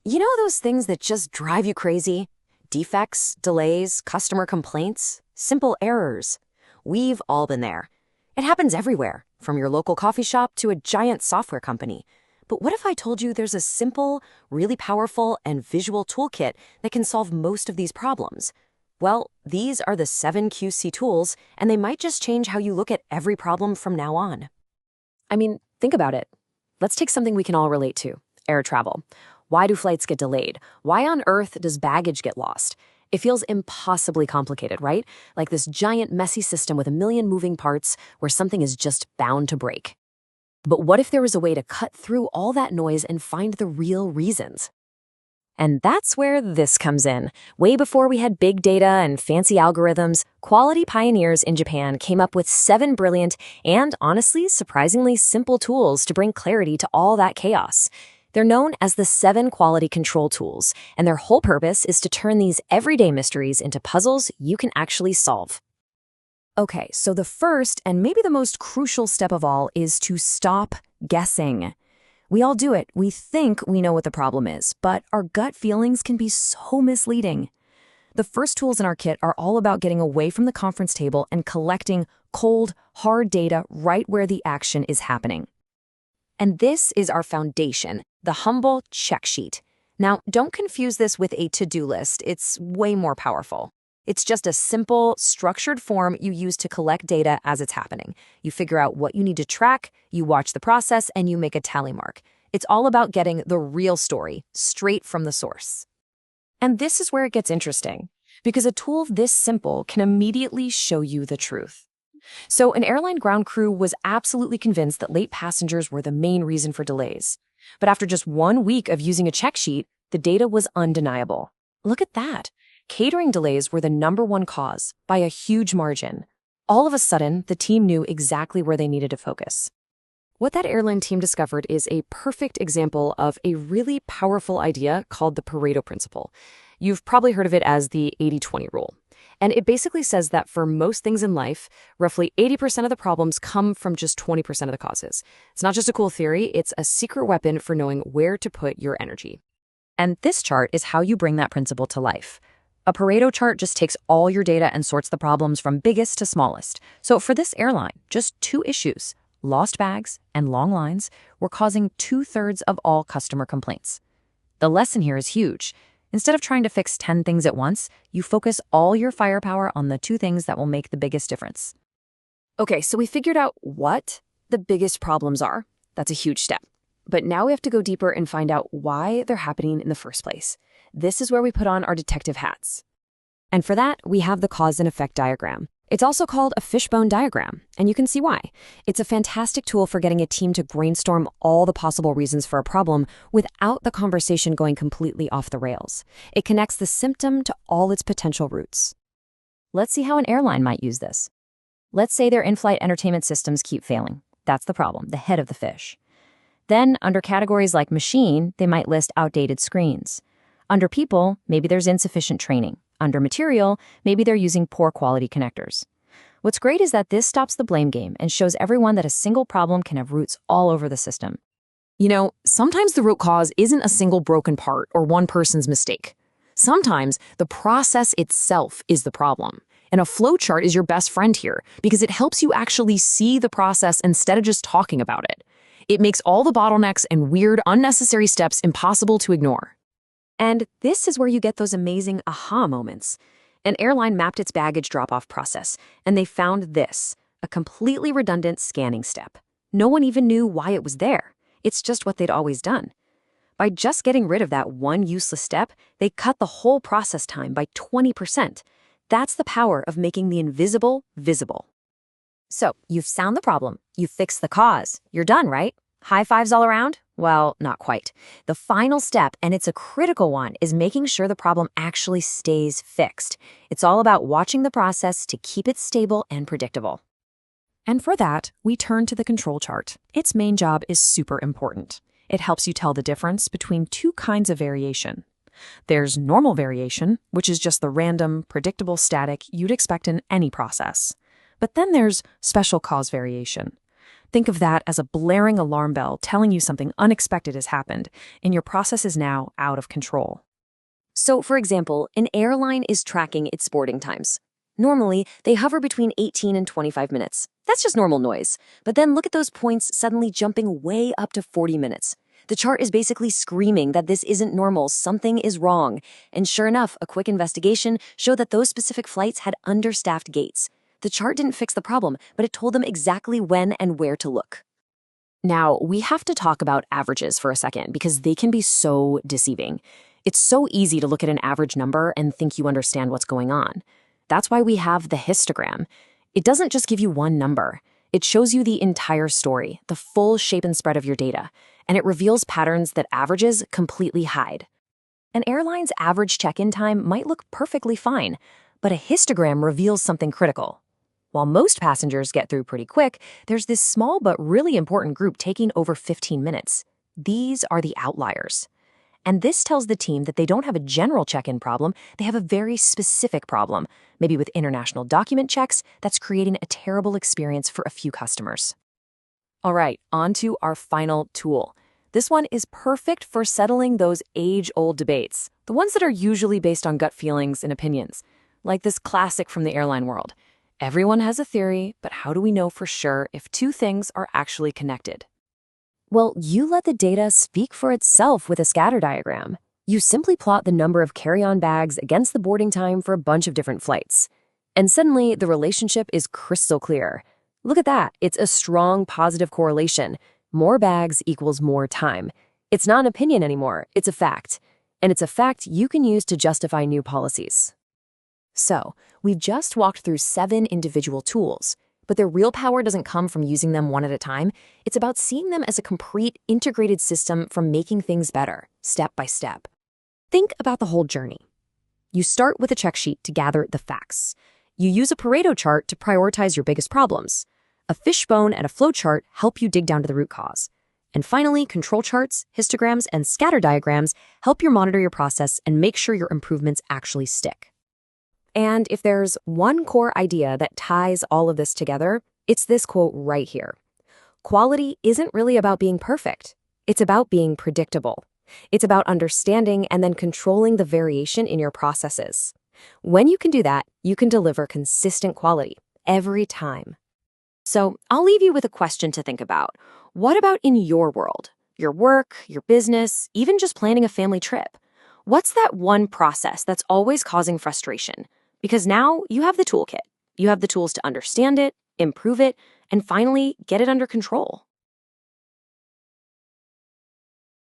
You know those things that just drive you crazy? Defects, delays, customer complaints, simple errors. We've all been there. It happens everywhere, from your local coffee shop to a giant software company. But what if I told you there's a simple, really powerful, and visual toolkit that can solve most of these problems? Well, these are the 7 QC tools, and they might just change how you look at every problem from now on. I mean, think about it. Let's take something we can all relate to: air travel. Why do flights get delayed? Why on earth does baggage get lost? It feels impossibly complicated, right? Like this giant, messy system with a million moving parts where something is just bound to break. But what if there was a way to cut through all that noise and find the real reasons? And that's where this comes in. Way before we had big data and fancy algorithms, quality pioneers in Japan came up with 7 brilliant and, honestly, surprisingly simple tools to bring clarity to all that chaos. They're known as the 7 quality control tools, and their whole purpose is to turn these everyday mysteries into puzzles you can actually solve. Okay, so the first and maybe the most crucial step of all is to stop guessing. We all do it. We think we know what the problem is, but our gut feelings can be so misleading. The first tools in our kit are all about getting away from the conference table and collecting cold, hard data right where the action is happening. And this is our foundation, the humble check sheet. Now, don't confuse this with a to-do list. It's way more powerful. It's just a simple, structured form you use to collect data as it's happening. You figure out what you need to track, you watch the process, and you make a tally mark. It's all about getting the real story, straight from the source. And this is where it gets interesting, because a tool this simple can immediately show you the truth. So an airline ground crew was absolutely convinced that late passengers were the main reason for delays. But after just 1 week of using a check sheet, the data was undeniable. Look at that. Catering delays were the #1 cause by a huge margin. All of a sudden, the team knew exactly where they needed to focus. What that airline team discovered is a perfect example of a really powerful idea called the Pareto principle. You've probably heard of it as the 80-20 rule. And it basically says that for most things in life, roughly 80% of the problems come from just 20% of the causes. It's not just a cool theory, it's a secret weapon for knowing where to put your energy. And this chart is how you bring that principle to life. A Pareto chart just takes all your data and sorts the problems from biggest to smallest. So for this airline, just 2 issues, lost bags and long lines, were causing 2/3 of all customer complaints. The lesson here is huge. Instead of trying to fix 10 things at once, you focus all your firepower on the 2 things that will make the biggest difference. Okay, so we figured out what the biggest problems are. That's a huge step. But now we have to go deeper and find out why they're happening in the first place. This is where we put on our detective hats. And for that, we have the cause and effect diagram. It's also called a fishbone diagram, and you can see why. It's a fantastic tool for getting a team to brainstorm all the possible reasons for a problem without the conversation going completely off the rails. It connects the symptom to all its potential roots. Let's see how an airline might use this. Let's say their in-flight entertainment systems keep failing. That's the problem, the head of the fish. Then, under categories like machine, they might list outdated screens. Under people, maybe there's insufficient training. Under material, maybe they're using poor quality connectors. What's great is that this stops the blame game and shows everyone that a single problem can have roots all over the system. You know, sometimes the root cause isn't a single broken part or one person's mistake. Sometimes the process itself is the problem. And a flowchart is your best friend here because it helps you actually see the process instead of just talking about it. It makes all the bottlenecks and weird, unnecessary steps impossible to ignore. And this is where you get those amazing aha moments. An airline mapped its baggage drop-off process, and they found this, a completely redundant scanning step. No one even knew why it was there. It's just what they'd always done. By just getting rid of that one useless step, they cut the whole process time by 20%. That's the power of making the invisible visible. So, you've found the problem, you've fixed the cause. You're done, right? High fives all around? Well, not quite. The final step, and it's a critical one, is making sure the problem actually stays fixed. It's all about watching the process to keep it stable and predictable. And for that, we turn to the control chart. Its main job is super important. It helps you tell the difference between 2 kinds of variation. There's normal variation, which is just the random, predictable static you'd expect in any process. But then there's special cause variation. Think of that as a blaring alarm bell telling you something unexpected has happened, and your process is now out of control. So, for example, an airline is tracking its boarding times. Normally, they hover between 18 and 25 minutes. That's just normal noise. But then look at those points suddenly jumping way up to 40 minutes. The chart is basically screaming that this isn't normal, something is wrong. And sure enough, a quick investigation showed that those specific flights had understaffed gates. The chart didn't fix the problem, but it told them exactly when and where to look. Now, we have to talk about averages for a second because they can be so deceiving. It's so easy to look at an average number and think you understand what's going on. That's why we have the histogram. It doesn't just give you one number. It shows you the entire story, the full shape and spread of your data, and it reveals patterns that averages completely hide. An airline's average check-in time might look perfectly fine, but a histogram reveals something critical. While most passengers get through pretty quick, there's this small but really important group taking over 15 minutes. These are the outliers. And this tells the team that they don't have a general check-in problem, they have a very specific problem, maybe with international document checks, that's creating a terrible experience for a few customers. All right, on to our final tool. This one is perfect for settling those age-old debates, the ones that are usually based on gut feelings and opinions, like this classic from the airline world. Everyone has a theory, but how do we know for sure if two things are actually connected? Well, you let the data speak for itself with a scatter diagram. You simply plot the number of carry-on bags against the boarding time for a bunch of different flights. And suddenly, the relationship is crystal clear. Look at that. It's a strong positive correlation. More bags equals more time. It's not an opinion anymore. It's a fact. And it's a fact you can use to justify new policies. So, we've just walked through 7 individual tools. But their real power doesn't come from using them one at a time. It's about seeing them as a complete, integrated system for making things better, step by step. Think about the whole journey. You start with a check sheet to gather the facts. You use a Pareto chart to prioritize your biggest problems. A fishbone and a flowchart help you dig down to the root cause. And finally, control charts, histograms, and scatter diagrams help you monitor your process and make sure your improvements actually stick. And if there's one core idea that ties all of this together, it's this quote right here. Quality isn't really about being perfect. It's about being predictable. It's about understanding and then controlling the variation in your processes. When you can do that, you can deliver consistent quality every time. So I'll leave you with a question to think about. What about in your world? Your work, your business, even just planning a family trip? What's that one process that's always causing frustration? Because now you have the toolkit. You have the tools to understand it, improve it, and finally get it under control.